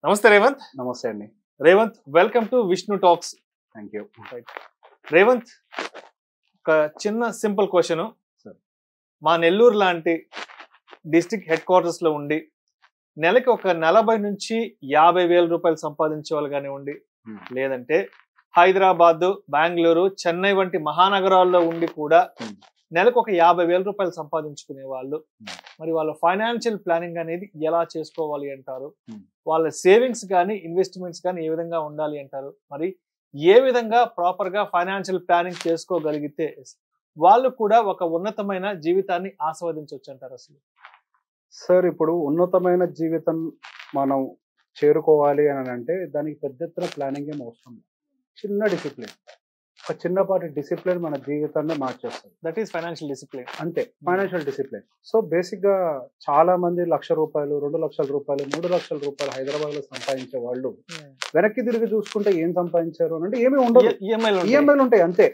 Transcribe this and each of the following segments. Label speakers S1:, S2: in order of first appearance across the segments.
S1: నమస్తే రేవంత్.
S2: నమస్తే అండి.
S1: Revanth, welcome to Vishnu talks.
S2: Thank you.
S1: Revanth, ఒక చిన్న సింపుల్ క్వశ్చన్. మా నెల్లూరు లాంటి డిస్ట్రిక్ట్ హెడ్ క్వార్టర్స్ లో ఉండి నెలకి ఒక 40 నుంచి 50,000 రూపాయలు సంపాదించే వాళ్ళు కానివ్వండి, లేదంటే హైదరాబాద్, బెంగళూరు, చెన్నై వంటి మహానగరాల్లో ఉండి కూడా నెలకు ఒక 50,000 రూపాయలు సంపాదించుకునే వాళ్ళు, మరి వాళ్ళ ఫైనాన్షియల్ ప్లానింగ్ అనేది ఎలా చేసుకోవాలి అంటారు? వాళ్ళ సేవింగ్స్ కానీ ఇన్వెస్ట్మెంట్స్ కానీ ఏ విధంగా ఉండాలి అంటారు? మరి ఏ విధంగా ప్రాపర్ గా ఫైనాన్షియల్ ప్లానింగ్ చేసుకోగలిగితే వాళ్ళు కూడా ఒక ఉన్నతమైన జీవితాన్ని ఆస్వాదించవచ్చు అంటారు? అసలు
S2: సార్, ఇప్పుడు ఉన్నతమైన జీవితం మనం చేరుకోవాలి అని అంటే దానికి పెద్ద ఎత్తున ప్లానింగ్ ఏం అవసరం లేదు. చిన్న డిసిప్లిన్, ఒక చిన్నపాటి డిసిప్లిన్ మన జీవితాన్ని మార్చేస్తుంది.
S1: That is financial discipline.
S2: అంతే, ఫైనాన్షియల్ డిసిప్లిన్. సో బేసిక్ గా చాలా మంది ₹1,00,000, ₹2,00,000, ₹3,00,000 హైదరాబాద్ లో సంపాదించే వాళ్ళు వెనక్కి తిరిగి చూసుకుంటే ఏం సంపాదించారు అని అంటే ఏమీ ఉండదు. ఈఎంఐలు ఉంటాయి అంతే.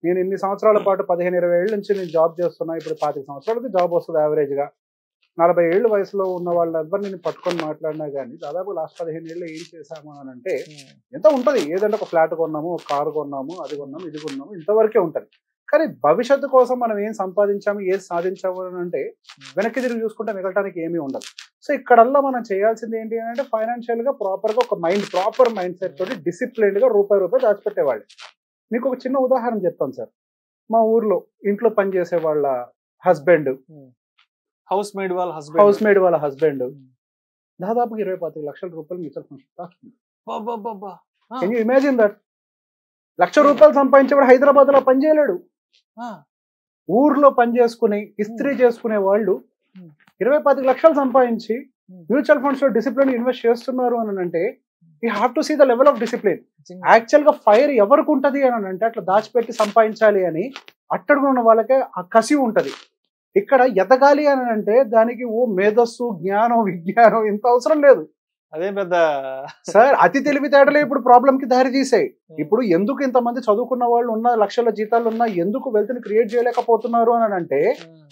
S2: నేను ఇన్ని సంవత్సరాల పాటు 15-20 ఏళ్ళ నుంచి నేను జాబ్ చేస్తున్నా. ఇప్పుడు 25 సంవత్సరాలకి జాబ్ వస్తుంది యావరేజ్ గా. 40 ఏళ్ళ వయసులో ఉన్న వాళ్ళు ఎవరు నేను పట్టుకొని మాట్లాడినా కానీ దాదాపు లాస్ట్ 15 ఏళ్ళు ఏం చేశాము అని అంటే ఎంత ఉంటుంది. ఏదంటే ఒక ఫ్లాట్ కొన్నాము, ఒక కారు కొన్నాము, అది కొన్నాము, ఇది కొన్నాము, ఇంతవరకే ఉంటుంది. కానీ భవిష్యత్తు కోసం మనం ఏం సంపాదించాము, ఏం సాధించాము అని అంటే వెనక్కి తిరిగి చూసుకుంటే మిగలటానికి ఏమీ ఉండదు. సో ఇక్కడల్లా మనం చేయాల్సింది ఏంటి అని అంటే ఫైనాన్షియల్ గా ప్రాపర్ గా ఒక ప్రాపర్ మైండ్ సెట్ తోటి డిసిప్లిన్డ్ గా రూపాయి దాచిపెట్టేవాళ్ళు. మీకు ఒక చిన్న ఉదాహరణ చెప్తాను సార్. మా ఊర్లో ఇంట్లో పనిచేసే వాళ్ళ హస్బెండ్,
S1: హౌస్ మేడ్
S2: వాళ్ళ హస్బెండ్ దాదాపు 20-25 లక్షల రూపాయలు mutual funds. Can you imagine that? ₹1,00,000 సంపాదించేవాడు హైదరాబాద్ లో పని చేయలేడు. ఊర్లో పని చేసుకుని ఇస్త్రీ చేసుకునే వాళ్ళు 20-25 లక్షలు సంపాదించి మ్యూచువల్ ఫండ్స్ లో డిసిప్లిన్ ఇన్వెస్ట్ చేస్తున్నారు అని అంటే you have to see the level of discipline. Actual గా ఫైర్ ఎవరికి ఉంటది అని అంటే అట్లా దాచిపెట్టి సంపాదించాలి అని అట్టడుగు ఉన్న వాళ్ళకే ఆ కసి ఉంటది. ఇక్కడ ఎదగాలి అని అంటే దానికి మేధస్సు, జ్ఞానం, విజ్ఞానం ఇంత అవసరం లేదు.
S1: అదే పెద్ద
S2: సార్, అతి తెలివితేటలే ఇప్పుడు ప్రాబ్లం కి దారి తీసాయి. ఇప్పుడు ఎందుకు ఇంతమంది చదువుకున్న వాళ్ళు ఉన్న లక్షల జీతాలు ఉన్నా ఎందుకు వెల్త్ ని క్రియేట్ చేయలేకపోతున్నారు అని అంటే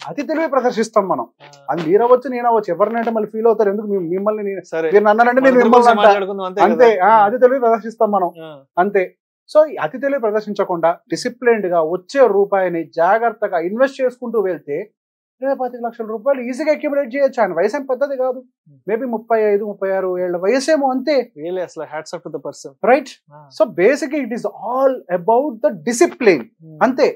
S2: అతి తెలివి ప్రదర్శిస్తాం మనం. అది మీరవచ్చు, నేనవచ్చు, ఎవరినంటే మళ్ళీ ఫీల్ అవుతారు. ఎందుకు మిమ్మల్ని మీరు అన్నానంటే నేను మిమ్మల్ని అంతే. అతి తెలివి ప్రదర్శిస్తాం మనం అంతే. సో అతి తెలివి ప్రదర్శించకుండా డిసిప్లిన్డ్ గా వచ్చే రూపాయిని జాగ్రత్తగా ఇన్వెస్ట్ చేసుకుంటూ వెళ్తే 25 లక్షల రూపాయలు ఈజీగా అక్యుములేట్ చేయొచ్చు. ఆయన వయసు ఏం పెద్దది కాదు, మేబీ 35-36 ఏళ్ల వయసేమో అంతే. Right. So basic it is all about the discipline అంతే.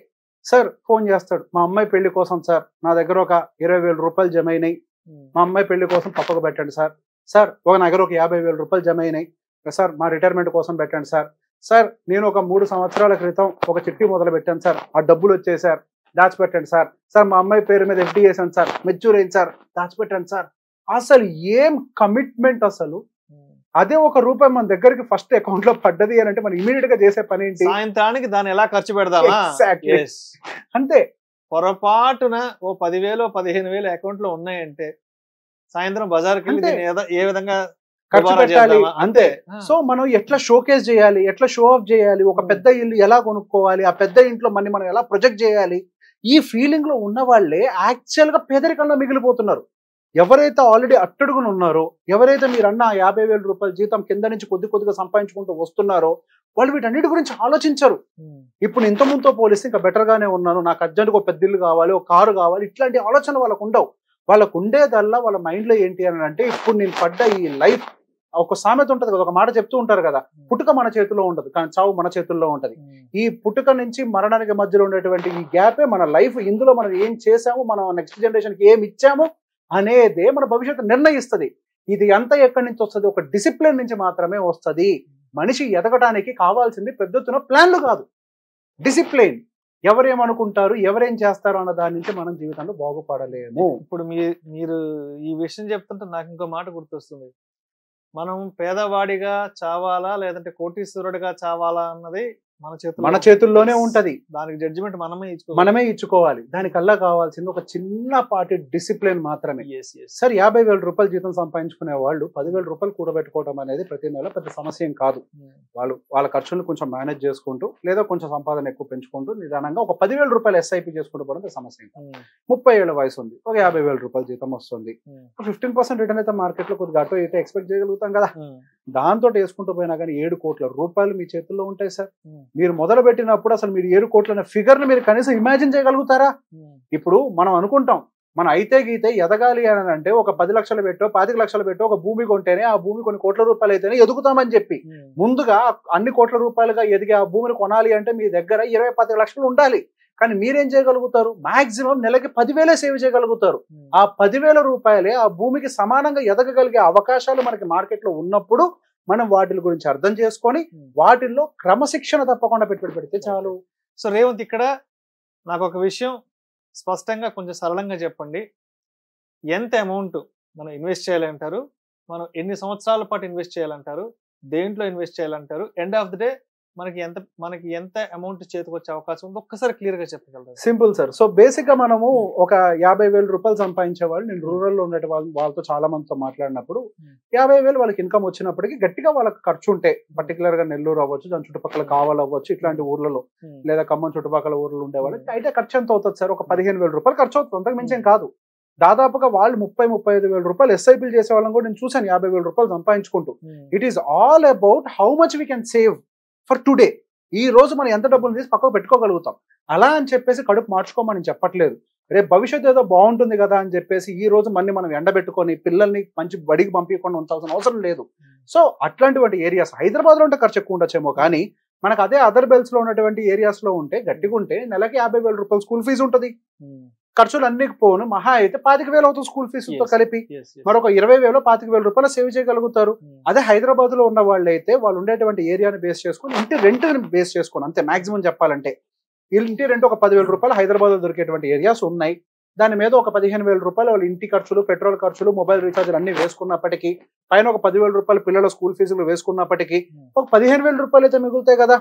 S2: సార్ ఫోన్ చేస్తాడు, మా అమ్మాయి పెళ్లి కోసం సార్ నా దగ్గర ఒక 20,000 రూపాయలు జమ అయినాయి, మా అమ్మాయి పెళ్లి కోసం పక్కకు పెట్టండి సార్. సార్ నా దగ్గర ఒక 50,000 రూపాయలు జమ అయినాయి సార్, మా రిటైర్మెంట్ కోసం పెట్టండి సార్. సార్ నేను ఒక 3 సంవత్సరాల క్రితం ఒక చిట్టి మొదలు పెట్టాను సార్, ఆ డబ్బులు వచ్చాయి సార్, దాచిపెట్టండి సార్. సార్ మా అమ్మాయి పేరు మీద FD చేశాను సార్, మెచ్యూర్ అయింది సార్, దాచిపెట్టండి సార్. అసలు ఏం కమిట్మెంట్ అసలు. అదే ₹1 మన దగ్గరికి ఫస్ట్ అకౌంట్ లో పడ్డది అని అంటే మనం ఇమీడియట్ గా చేసే పని ఏంటి?
S1: సాయంత్రానికి దాన్ని ఎలా ఖర్చు పెడదామా
S2: అంతే.
S1: పొరపాటున ఓ 10,000 15,000 అకౌంట్ లో ఉన్నాయంటే సాయంత్రం బజార్కి ఏ విధంగా
S2: ఖర్చు పెట్టాలి అంతే. సో మనం ఎట్లా షోకేస్ చేయాలి, ఎట్లా షో ఆఫ్ చేయాలి, ఒక పెద్ద ఇల్లు ఎలా కొనుక్కోవాలి, ఆ పెద్ద ఇంట్లో మనం ఎలా ప్రొజెక్ట్ చేయాలి, ఈ ఫీలింగ్ లో ఉన్న వాళ్ళే యాక్చువల్ గా పేదరికంలో మిగిలిపోతున్నారు. ఎవరైతే ఆల్రెడీ అట్టడుగున ఉన్నారో, ఎవరైతే మీరు అన్న 50,000 రూపాయల జీతం కింద నుంచి కొద్దిగా సంపాదించుకుంటూ వస్తున్నారో వాళ్ళు వీటన్నిటి గురించి ఆలోచించరు. ఇప్పుడు ఇంత ముందుతో పోలిస్తే ఇంకా బెటర్ గానే ఉన్నాను, నాకు అర్జెంట్గా ఒక పెద్ద ఇల్లు కావాలి, ఒక కారు కావాలి, ఇట్లాంటి ఆలోచన వాళ్ళకు ఉండవు. వాళ్ళకు ఉండేదల్లా వాళ్ళ మైండ్ లో ఏంటి అని అంటే ఇప్పుడు నేను పడ్డ ఈ లైఫ్, ఒక సామెత ఉంటది కదా, ఒక మాట చెప్తూ ఉంటారు కదా, పుట్టుక మన చేతిలో ఉంటది కానీ చావు మన చేతుల్లో ఉంటది. ఈ పుట్టుక నుంచి మరణానికి మధ్యలో ఉండేటువంటి ఈ గ్యాపే మన లైఫ్. ఇందులో మనం ఏం చేసాము, మనం నెక్స్ట్ జనరేషన్ కి ఏమి ఇచ్చాము అనేదే మన భవిష్యత్తు నిర్ణయిస్తుంది. ఇది అంతా ఎక్కడి నుంచి వస్తుంది? ఒక డిసిప్లిన్ నుంచి మాత్రమే వస్తుంది. మనిషి ఎదగడానికి కావాల్సింది పెద్దతున్న ప్లాన్లు కాదు, డిసిప్లిన్. ఎవరేమనుకుంటారు, ఎవరేం చేస్తారు అన్న దాని నుంచి మనం జీవితంలో బాగుపడలేము.
S1: ఇప్పుడు మీరు ఈ విషయం చెప్తుంటే నాకు ఇంకో మాట గుర్తొస్తుంది. మనం పేదవాడిగా చావాలా లేదంటే కోటీశ్వరుడిగా చావాలా అన్నది మన
S2: చేతుల్లోనే ఉంటది.
S1: దానికి జడ్జిమెంట్
S2: మనమే ఇచ్చుకోవాలి. దానికల్లా కావాల్సింది ఒక చిన్నపాటి డిసిప్లిన్ మాత్రమే. సార్ 50,000 రూపాయలు జీతం సంపాదించుకునే వాళ్ళు 10,000 రూపాయలు కూడబెట్టుకోవడం అనేది ప్రతి నెల పెద్ద సమస్య ఏం కాదు. వాళ్ళ ఖర్చులను కొంచెం మేనేజ్ చేసుకుంటూ లేదా కొంచెం సంపాదన ఎక్కువ పెంచుకుంటూ నిదానంగా ఒక 10,000 రూపాయలు SIP చేసుకుంటూ పోవడం సమస్య ఏం కాదు. 30 ఏళ్ల వయసు ఉంది, ఒక 50,000 రూపాయలు జీతం వస్తుంది, 15% రిటర్న్ అయితే మార్కెట్ లో కొద్దిగా అటు ఇటు ఎక్స్పెక్ట్ చేయగలుగుతాం కదా. దాంతో వేసుకుంటూ పోయినా కానీ 7 కోట్ల రూపాయలు మీ చేతుల్లో ఉంటాయి సార్. మీరు మొదలు పెట్టినప్పుడు అసలు మీరు 7 కోట్ల అనే ఫిగర్ ని మీరు కనీసం ఇమాజిన్ చేయగలుగుతారా? ఇప్పుడు మనం అనుకుంటాం మనం అయితే గీతే ఎదగాలి అని అంటే ఒక 10 లక్షలు పెట్టో 25 లక్షలు పెట్టో ఒక భూమి కొంటేనే ఆ భూమి కొన్ని కోట్ల రూపాయలు అయితేనే ఎదుగుతామని చెప్పి ముందుగా అన్ని కోట్ల రూపాయలుగా ఎదిగి ఆ భూమిని కొనాలి అంటే మీ దగ్గర 20-25 లక్షలు ఉండాలి. కానీ మీరేం చేయగలుగుతారు? మాక్సిమం నెలకి 10,000 సేవ్ చేయగలుగుతారు. ఆ 10,000 రూపాయలే ఆ భూమికి సమానంగా ఎదగగలిగే అవకాశాలు మనకి మార్కెట్లో ఉన్నప్పుడు మనం వాటి గురించి అర్థం చేసుకొని వాటిల్లో క్రమశిక్షణ తప్పకుండా పెట్టుబడి పెడితే చాలు.
S1: సో రేవంత్, ఇక్కడ నాకు ఒక విషయం స్పష్టంగా కొంచెం సరళంగా చెప్పండి. ఎంత అమౌంట్ మనం ఇన్వెస్ట్ చేయాలంటారు? మనం ఎన్ని సంవత్సరాల పాటు ఇన్వెస్ట్ చేయాలంటారు? దేంట్లో ఇన్వెస్ట్ చేయాలంటారు? ఎండ్ ఆఫ్ ది డే మనకి ఎంత అమౌంట్ చేతికి వచ్చే అవకాశం ఉందో ఒక్కసారి క్లియర్ గా చెప్పగలరు?
S2: Simple sir. సో బేసిక్ గా మనము ఒక 50,000 రూపాయలు సంపాదించే వాళ్ళు, నేను రూరల్ లో ఉండే వాళ్ళతో చాలా మందితో మాట్లాడినప్పుడు 50,000 వాళ్ళకి ఇన్కమ్ వచ్చినప్పటికీ గట్టిగా వాళ్ళకి ఖర్చు ఉంటే, పర్టికులర్ గా నెల్లూరు అవ్వచ్చు, దాని చుట్టుపక్కల కావాలి అవ్వచ్చు, ఇట్లాంటి ఊర్లలో లేదా ఖమ్మం చుట్టుపక్కల ఊర్లలో ఉండే వాళ్ళకి అయితే ఖర్చు ఎంత అవుతుంది సార్? ఒక 15,000 రూపాయలు ఖర్చు అవుతుంది, అంతకు మించి ఏం కాదు. దాదాపుగా వాళ్ళు 30-35,000 రూపాయలు ఎస్ఐపీలు చేసే వాళ్ళని కూడా నేను చూసాను 50,000 రూపాయలు సంపాదించుకుంటూ. It is all about how much we can save for today. ఈ రోజు మనం ఎంత డబ్బులు తీసి పక్కకు పెట్టుకోగలుగుతాం. అలా అని చెప్పేసి కడుపు మార్చుకోమని చెప్పట్లేదు. రేపు భవిష్యత్తు ఏదో బాగుంటుంది కదా అని చెప్పేసి ఈ రోజు మనం ఎండబెట్టుకొని పిల్లల్ని మంచి బడికి పంపించకుండా ఉంచాల్సిన అవసరం లేదు. సో అట్లాంటి ఏరియాస్ హైదరాబాద్ లో ఉంటే ఖర్చు ఎక్కువ ఉండొచ్చేమో, కానీ మనకు అదే అదర్ బెల్ట్స్ లో ఉన్నటువంటి ఏరియాస్ లో ఉంటే గట్టిగా ఉంటే నెలకి 50,000 రూపాయలు స్కూల్ ఫీజు ఉంటుంది. ఖర్చులు అన్ని పోను మహా అయితే 25,000 అవుతుంది స్కూల్ ఫీజుతో కలిపి. మరొక 20,000-25,000 రూపాయలు సేవ్ చేయగలుగుతారు. అదే హైదరాబాద్ లో ఉన్న వాళ్ళు అయితే వాళ్ళు ఉండేటువంటి ఏరియాని బేస్ చేసుకుని ఇంటి రెంట్ బేస్ చేసుకుని అంతే మాక్సిమం చెప్పాలంటే ఇంటి రెంట్ ఒక 10,000 రూపాయలు హైదరాబాద్ లో దొరికేటువంటి ఏరియాస్ ఉన్నాయి. దాని మీద ఒక 15,000 రూపాయలు వాళ్ళు ఇంటి ఖర్చులు, పెట్రోల్ ఖర్చులు, మొబైల్ రీఛార్జీలు అన్ని వేసుకున్నప్పటికీ, పైన ఒక 10,000 రూపాయలు పిల్లల స్కూల్ ఫీజులు వేసుకున్నప్పటికీ ఒక 15,000 రూపాయలు అయితే మిగులుతాయి కదా.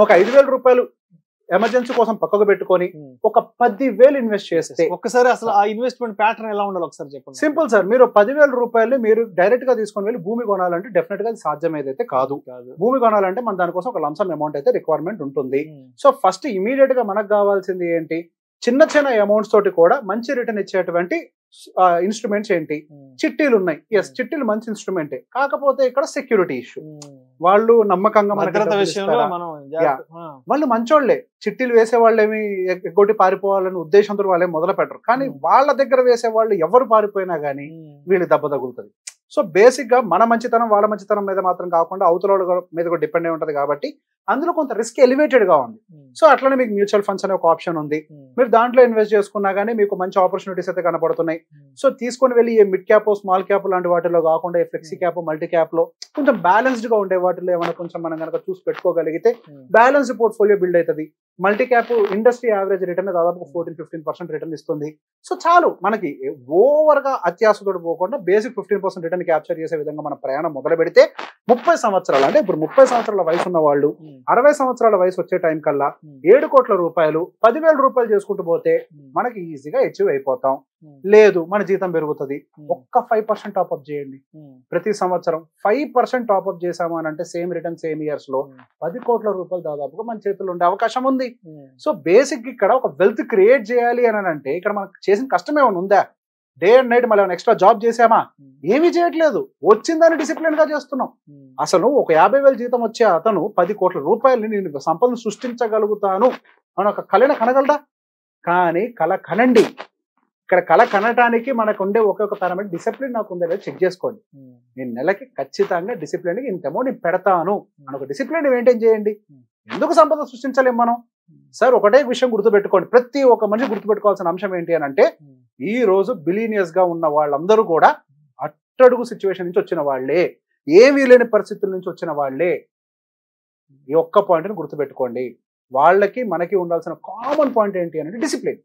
S2: ఒక 5,000 రూపాయలు ఎమర్జెన్సీ కోసం పక్కకు పెట్టుకొని ఒక 10,000 ఇన్వెస్ట్ చేస్తే
S1: ఒకసారి అసలు ఆ ఇన్వెస్ట్మెంట్ ప్యాటర్న్ ఎలా ఉండాలి ఒకసారి చెప్పండి.
S2: Simple sir. మీరు 10,000 రూపాయలు మీరు డైరెక్ట్ గా తీసుకొని వెళ్ళి భూమి కొనాలంటే డెఫినెట్ గా సాధ్యం ఏదైతే కాదు. భూమి కొనాలంటే మన దానికోసం ఒక లంసమ్ అమౌంట్ అయితే రిక్వైర్మెంట్ ఉంటుంది. సో ఫస్ట్ ఇమీడియట్ గా మనకు కావాల్సింది ఏంటి? చిన్న చిన్న అమౌంట్స్ తోటి కూడా మంచి రిటర్న్ ఇచ్చేటువంటి ఇన్స్ట్రుమెంట్స్ ఏంటి? చిట్టీలు ఉన్నాయి. ఎస్, చిట్టీలు మంచి ఇన్స్ట్రుమెంటే, కాకపోతే ఇక్కడ సెక్యూరిటీ ఇష్యూ. వాళ్ళు నమ్మకంగా వాళ్ళు మంచోళ్లే, చిట్టీలు వేసే వాళ్ళు ఏమి ఎగ్గొట్టి పారిపోవాలని ఉద్దేశంతో వాళ్ళే మొదలు పెట్టరు. కానీ వాళ్ళ దగ్గర వేసే వాళ్ళు ఎవరు పారిపోయినా గానీ వీళ్ళు దెబ్బ తగులుతుంది. సో బేసిక్ గా మన మంచితనం వాళ్ళ మంచితనం మీద మాత్రం కాకుండా అవతల మీద కూడా డిపెండ్ అయి ఉంటది కాబట్టి అందులో కొంత రిస్క్ ఎలివేటెడ్ గా ఉంది. సో అట్లనే మీకు మ్యూచువల్ ఫండ్స్ అనే ఒక ఆప్షన్ ఉంది. మీరు దాంట్లో ఇన్వెస్ట్ చేసుకున్నా గానీ మీకు మంచి ఆపర్చునిటీస్ అయితే కనపడుతున్నాయి. సో తీసుకొని వెళ్ళి ఏ మిడ్ క్యాప్, స్మాల్ క్యాప్ లాంటి వాటిలో కాకుండా ఫ్లెక్సీ క్యాప్, మల్టీ క్యాప్ లో కొంచెం బ్యాలెన్స్డ్ గా ఉండే వాటిలో ఏమైనా కొంచెం మనం కనుక చూసి పెట్టుకోగలిగితే బ్యాలెన్స్డ్ పోర్ట్ఫోలియో బిల్డ్ అవుతుంది. Multi cap industry average return దాదాపు 14-15% రిటర్న్ ఇస్తుంది. సో చాలు, మనకి ఓవర్ గా అత్యాశతో పోకుండా బేసిక్ 15% రిటర్న్ క్యాప్చర్ చేసే విధంగా మన ప్రయాణం మొదలు పెడితే 30 సంవత్సరాలు అంటే ఇప్పుడు 30 సంవత్సరాల వయసు ఉన్న వాళ్ళు 60 సంవత్సరాల వయసు వచ్చే టైం కల్లా 7 కోట్ల రూపాయలు 10,000 రూపాయలు చేసుకుంటూ పోతే మనకి ఈజీగా అచీవ్ అయిపోతాం. లేదు మన జీతం పెరుగుతుంది, ఒక్క 5% టాప్అప్ చేయండి. ప్రతి సంవత్సరం 5% టాప్అప్ చేసాము అని అంటే సేమ్ రిటర్న్ సేమ్ ఇయర్స్ లో 10 కోట్ల రూపాయలు దాదాపుగా మన చేతుల్లో ఉండే అవకాశం ఉంది. సో బేసిక్ ఇక్కడ ఒక వెల్త్ క్రియేట్ చేయాలి అని అంటే ఇక్కడ మనకు చేసిన కష్టం ఏమైనా ఉందా? డే అండ్ నైట్ మళ్ళీ నెక్స్ట్రా జాబ్ చేసామా? ఏమీ చేయట్లేదు. వచ్చిందని డిసిప్లిన్ గా చేస్తున్నాం. అసలు ఒక 50,000 జీతం వచ్చే అతను 10 కోట్ల రూపాయలని నేను సంపదను సృష్టించగలుగుతాను అని ఒక కళను కనగలడా? కానీ కళ కనండి. ఇక్కడ కళ కనటానికి మనకు ఉండే ఒక్కొక్క పారామీటర్ డిసిప్లిన్ నాకు ఉందా లేదా చెక్ చేసుకోండి. నేను నెలకి ఖచ్చితంగా డిసిప్లిన్ ఇంత అమౌంట్ నేను పెడతాను అని ఒక డిసిప్లిన్ మెయింటైన్ చేయండి. ఎందుకు సంపద సృష్టించలేం మనం? సార్ ఒకటే విషయం గుర్తుపెట్టుకోండి, ప్రతి ఒక్క మనిషి గుర్తుపెట్టుకోవాల్సిన అంశం ఏంటి అని అంటే ఈ రోజు బిలీనియర్స్ గా ఉన్న వాళ్ళందరూ కూడా అట్టడుగు సిచ్యువేషన్ నుంచి వచ్చిన వాళ్లే, ఏమీ లేని పరిస్థితుల నుంచి వచ్చిన వాళ్లే. ఈ ఒక్క పాయింట్ ని గుర్తుపెట్టుకోండి. వాళ్ళకి మనకి ఉండాల్సిన కామన్ పాయింట్ ఏంటి అంటే డిసిప్లిన్.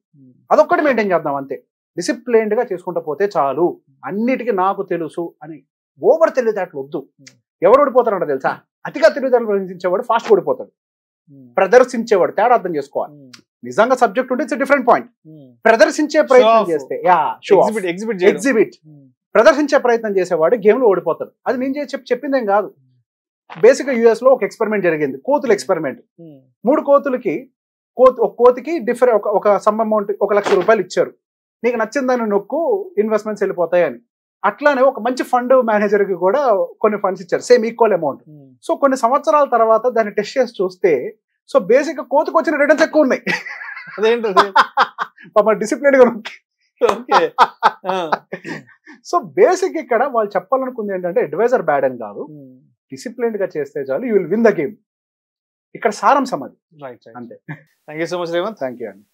S2: అదొక్కటి మెయింటైన్ చేద్దాం అంతే. డిసిప్లైన్డ్ గా చేసుకుంటూ పోతే చాలు. అన్నిటికీ నాకు తెలుసు అని ఓవర్ తెలివితేటలు వద్దు. ఎవరు ఓడిపోతారంట తెలుసా? అతిగా తెలివితేటలు ప్రదర్శించేవాడు ఫాస్ట్ ఓడిపోతాడు. ప్రదర్శించేవాడు తేడా అర్థం చేసుకోవాలి. నిజంగా సబ్జెక్ట్ ఉంటే ఇట్స్ డిఫరెంట్ పాయింట్. ప్రదర్శించే ప్రయత్నం చేస్తే ఎగ్జిబిట్ ప్రదర్శించే ప్రయత్నం చేసేవాడు గేమ్ లో ఓడిపోతాడు. అది నేను చెప్పిందేం కాదు. బేసిక్ గా యుఎస్ లో ఒక ఎక్స్పెరిమెంట్ జరిగింది, కోతుల ఎక్స్పెరిమెంట్. 3 కోతులకి ఒక కోతికి డిఫరెంట్ ఒక సమ్ అమౌంట్ 1,00,000 రూపాయలు ఇచ్చారు. నీకు నచ్చిందని నొక్కు ఇన్వెస్ట్మెంట్స్ వెళ్ళిపోతాయి అని. అట్లానే ఒక మంచి ఫండ్ మేనేజర్ కి కూడా కొన్ని ఫండ్స్ ఇచ్చారు, సేమ్ ఈక్వల్ అమౌంట్. సో కొన్ని సంవత్సరాల తర్వాత దాన్ని టెస్ట్ చేసి చూస్తే సో బేసిక్ గా కోతికి వచ్చిన రిటర్న్స్ ఎక్కువ ఉన్నాయి.
S1: అదేంటది?
S2: పాప డిసిప్లిన్ గా ఉంది.
S1: ఓకే.
S2: సో బేసిక్ ఇక్కడ వాళ్ళు చెప్పాలనుకుంది ఏంటంటే అడ్వైజర్ బ్యాడ్ అని కాదు, డిసిప్లిన్ గా చేస్తే చాలు, you will win the game. ఇక్కడ సారాంశం అది.
S1: రైట్.
S2: అంతే.
S1: Thank you so much Revanth.
S2: Thank you అండి.